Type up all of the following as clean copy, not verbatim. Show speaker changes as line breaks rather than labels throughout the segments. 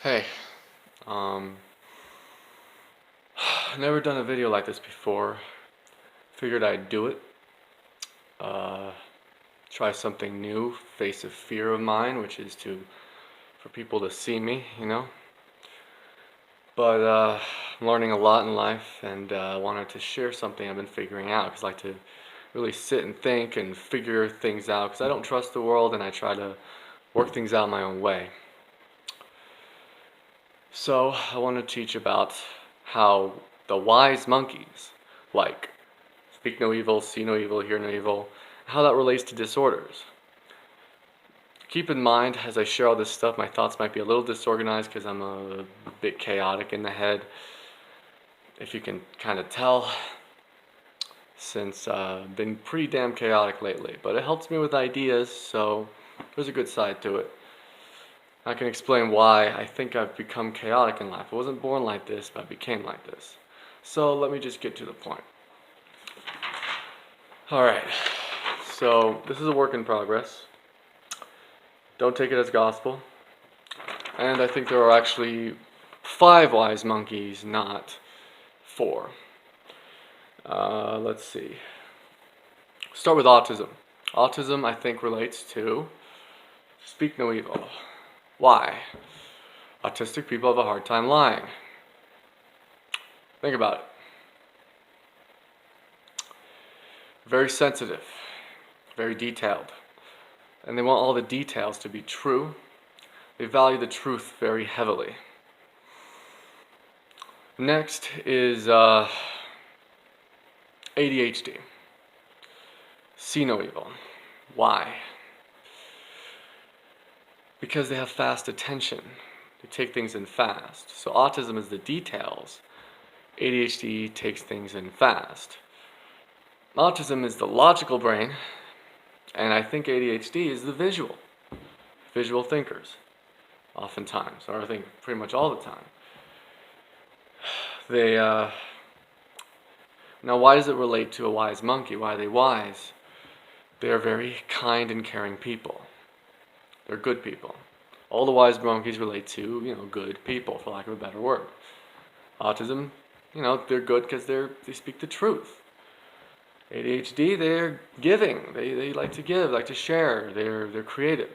Hey, um, never done a video like this before. Figured I'd do it. Uh, Try something new, face a fear of mine, which is for people to see me. But I'm learning a lot in life, and I wanted to share something I've been figuring out. Cause I like to really sit and think and figure things out. Cause I don't trust the world, and I try to work things out my own way. So I want to teach about how the wise monkeys, like speak no evil, see no evil, hear no evil, how that relates to disorders. Keep in mind, as I share all this stuff, my thoughts might be a little disorganized because I'm a bit chaotic in the head, if you can kind of tell, since I've been pretty damn chaotic lately. But it helps me with ideas, so there's a good side to it. I can explain why I think I've become chaotic in life. I wasn't born like this, but I became like this. So let me just get to the point. Alright, so this is a work in progress. Don't take it as gospel. And I think there are actually 5 wise monkeys, not 4. Let's see. Start with autism. Autism, I think, relates to speak no evil. Why? Autistic people have a hard time lying. Think about it. Very sensitive, very detailed, and they want all the details to be true. They value the truth very heavily. Next is ADHD. See no evil. Why? Because they have fast attention. They take things in fast. So autism is the details. ADHD takes things in fast. Autism is the logical brain, and I think ADHD is the visual thinkers, oftentimes, or I think pretty much all the time. They, now why does it relate to a wise monkey? Why are they wise? They are very kind and caring people. They're good people. All the wise monkeys relate to, good people, for lack of a better word. Autism, they're good because they speak the truth. ADHD, they're giving. They like to give, like to share. They're creative.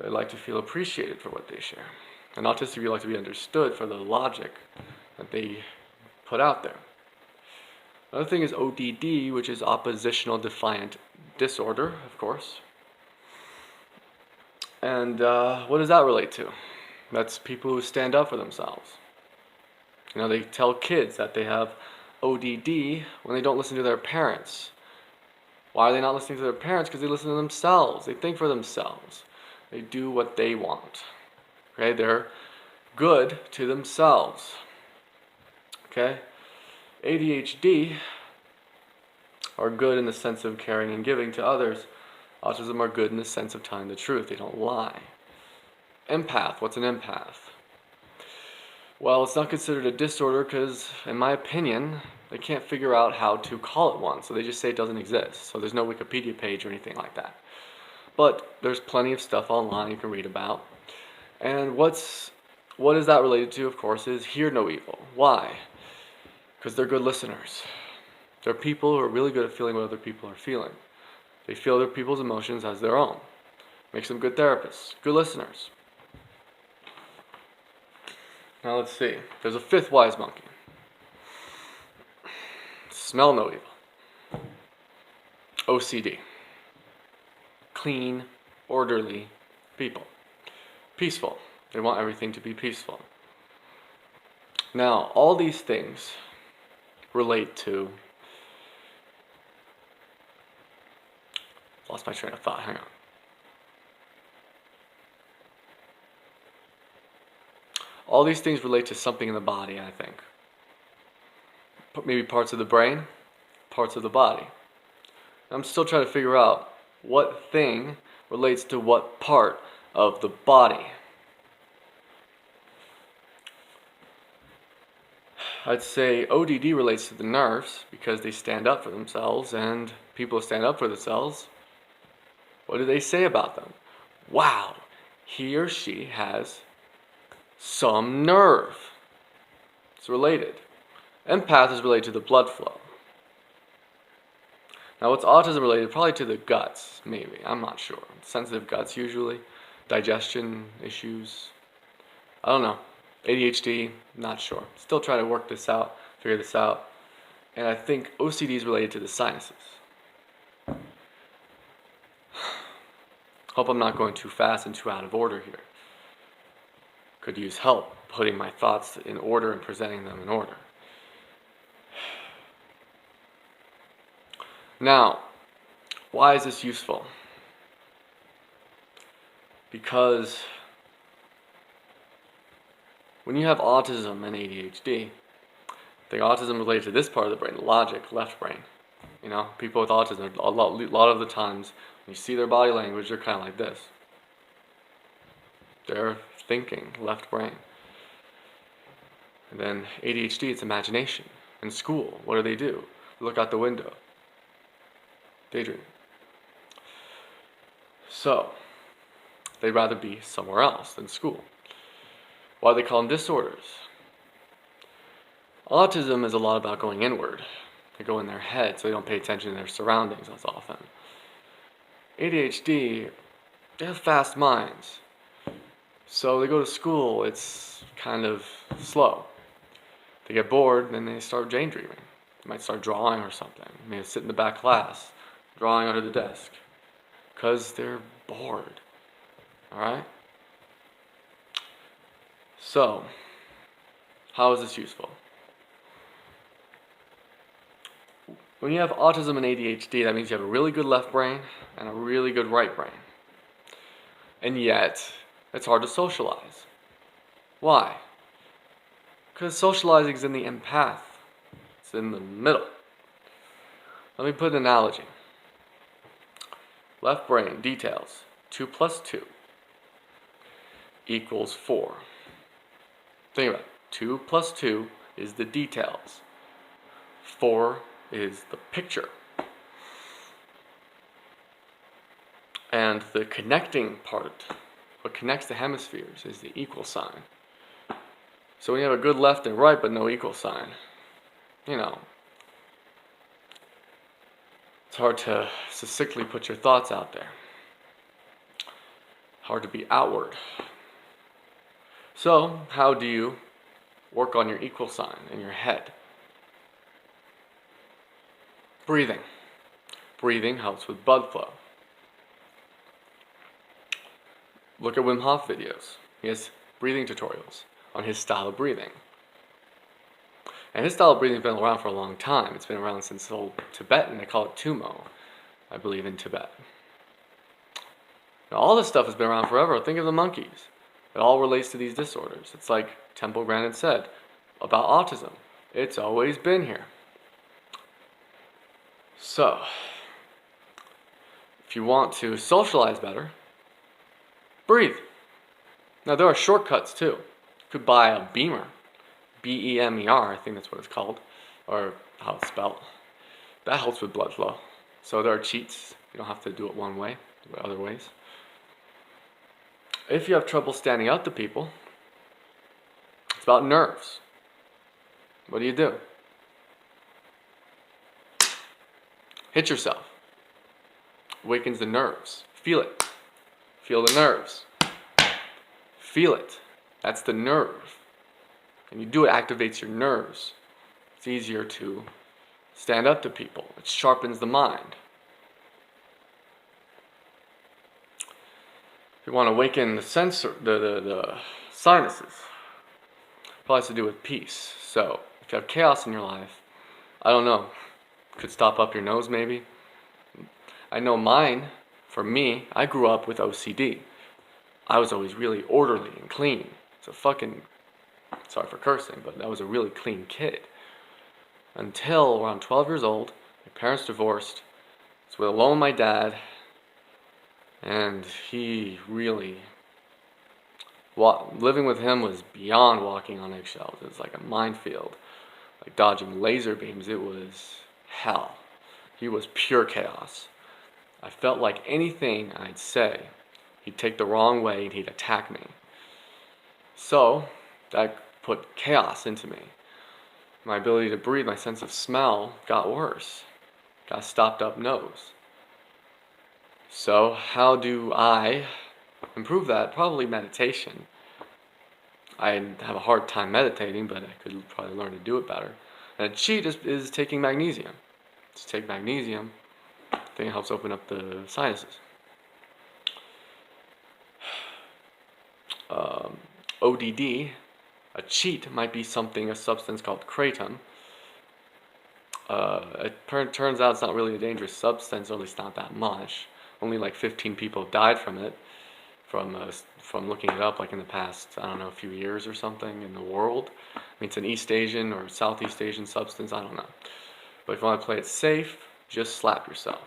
They like to feel appreciated for what they share. And autistic people like to be understood for the logic that they put out there. Another thing is ODD, which is oppositional defiant disorder, of course. And what does that relate to? That's people who stand up for themselves. They tell kids that they have ODD when they don't listen to their parents. Why are they not listening to their parents? Because they listen to themselves. They think for themselves. They do what they want. Okay, they're good to themselves. Okay, ADHD are good in the sense of caring and giving to others. Autism are good in the sense of telling the truth. They don't lie. Empath. What's an empath? Well, it's not considered a disorder because, in my opinion, they can't figure out how to call it one. So they just say it doesn't exist. So there's no Wikipedia page or anything like that. But there's plenty of stuff online you can read about. And what is that related to, of course, is hear no evil. Why? Because they're good listeners. They're people who are really good at feeling what other people are feeling. They feel other people's emotions as their own. Makes them good therapists, good listeners. Now let's see. There's a 5th wise monkey. Smell no evil. OCD. Clean, orderly people. Peaceful. They want everything to be peaceful. Now, all these things relate to... Lost my train of thought. Hang on. All these things relate to something in the body, I think. Maybe parts of the brain, parts of the body. I'm still trying to figure out what thing relates to what part of the body. I'd say ODD relates to the nerves because they stand up for themselves, and people who stand up for themselves, what do they say about them? Wow, he or she has some nerve. It's related. Empath is related to the blood flow. Now, what's autism related? Probably to the guts, maybe. I'm not sure. Sensitive guts, usually. Digestion issues. I don't know. ADHD, not sure. Still trying to work this out, figure this out. And I think OCD is related to the sinuses. Hope I'm not going too fast and too out of order here. Could use help putting my thoughts in order and presenting them in order. Now, why is this useful? Because when you have autism and ADHD, the autism related to this part of the brain, logic, left brain. You know, people with autism, a lot of the times, when you see their body language, they're kind of like this. They're thinking, left brain. And then ADHD, it's imagination. In school, what do? Look out the window. Daydream. So, they'd rather be somewhere else than school. Why do they call them disorders? Autism is a lot about going inward. They go in their head, so they don't pay attention to their surroundings as often. ADHD, they have fast minds. So they go to school, it's kind of slow. They get bored, then they start daydreaming. They might start drawing or something. They may sit in the back class, drawing under the desk, because they're bored. Alright? So, how is this useful? When you have autism and ADHD, that means you have a really good left brain and a really good right brain. And yet, it's hard to socialize. Why? Because socializing is in the empath. It's in the middle. Let me put an analogy. Left brain, details. 2 plus 2 equals 4. Think about it. 2 plus 2 is the details. 4 is the picture. And the connecting part, what connects the hemispheres, is the equal sign. So when you have a good left and right but no equal sign, you know, it's hard to succinctly put your thoughts out there. Hard to be outward. So, how do you work on your equal sign in your head? Breathing. Breathing helps with blood flow. Look at Wim Hof videos. He has breathing tutorials on his style of breathing. And his style of breathing has been around for a long time. It's been around since old Tibetan. They call it Tumo, I believe, in Tibet. Now, all this stuff has been around forever. Think of the monkeys. It all relates to these disorders. It's like Temple Grandin said about autism. It's always been here. So, if you want to socialize better, breathe. Now, there are shortcuts too. You could buy a Beamer. B-E-M-E-R, I think that's what it's called, or how it's spelled. That helps with blood flow. So there are cheats. You don't have to do it one way, do it other ways. If you have trouble standing up to people, it's about nerves. What do? Hit yourself. Awakens the nerves. Feel it. Feel the nerves. Feel it. That's the nerve. And you do it, activates your nerves. It's easier to stand up to people. It sharpens the mind. If you want to awaken the sinuses, it probably has to do with peace. So, if you have chaos in your life, I don't know, could stop up your nose maybe. I know mine, for me, I grew up with OCD. I was always really orderly and clean. It's a fucking, sorry for cursing, but I was a really clean kid. Until around 12 years old, my parents divorced. I was alone with my dad, and he really, living with him was beyond walking on eggshells. It was like a minefield, like dodging laser beams. It was hell. He was pure chaos. I felt like anything I'd say, he'd take the wrong way and he'd attack me. So, that put chaos into me. My ability to breathe, my sense of smell got worse. Got a stopped up nose. So how do I improve that? Probably meditation. I have a hard time meditating, but I could probably learn to do it better. And a cheat is taking magnesium. To take magnesium, I think it helps open up the sinuses. ODD, a cheat might be a substance called kratom. It turns out it's not really a dangerous substance, or at least not that much. Only like 15 people died from it, from looking it up, like in the past, I don't know, a few years or something in the world. I mean, it's an East Asian or Southeast Asian substance, I don't know. But if you want to play it safe, just slap yourself.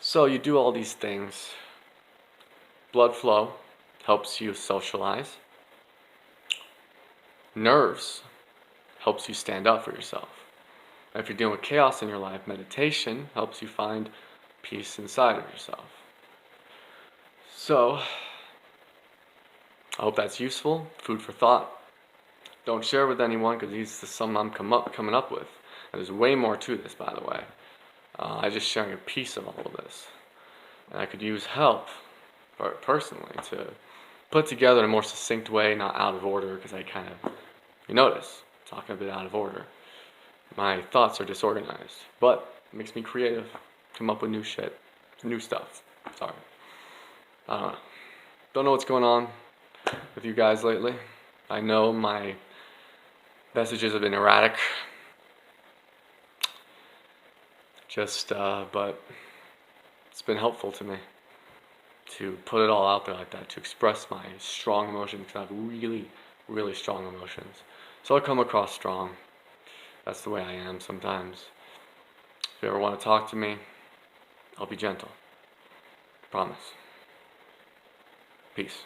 So you do all these things. Blood flow helps you socialize. Nerves helps you stand up for yourself. And if you're dealing with chaos in your life, meditation helps you find peace inside of yourself. So, I hope that's useful, food for thought. Don't share with anyone, because these are some I'm coming up with. And there's way more to this, by the way. I'm just sharing a piece of all of this. And I could use help, personally, to put together in a more succinct way, not out of order, because I kind of, you notice, talking a bit out of order. My thoughts are disorganized, but it makes me creative, come up with new shit, new stuff. Sorry. I don't know. Don't know what's going on with you guys lately. I know my messages have been erratic. But it's been helpful to me to put it all out there like that, to express my strong emotions, because I have really, really strong emotions. So I come across strong. That's the way I am sometimes. If you ever want to talk to me, I'll be gentle. Promise. Peace.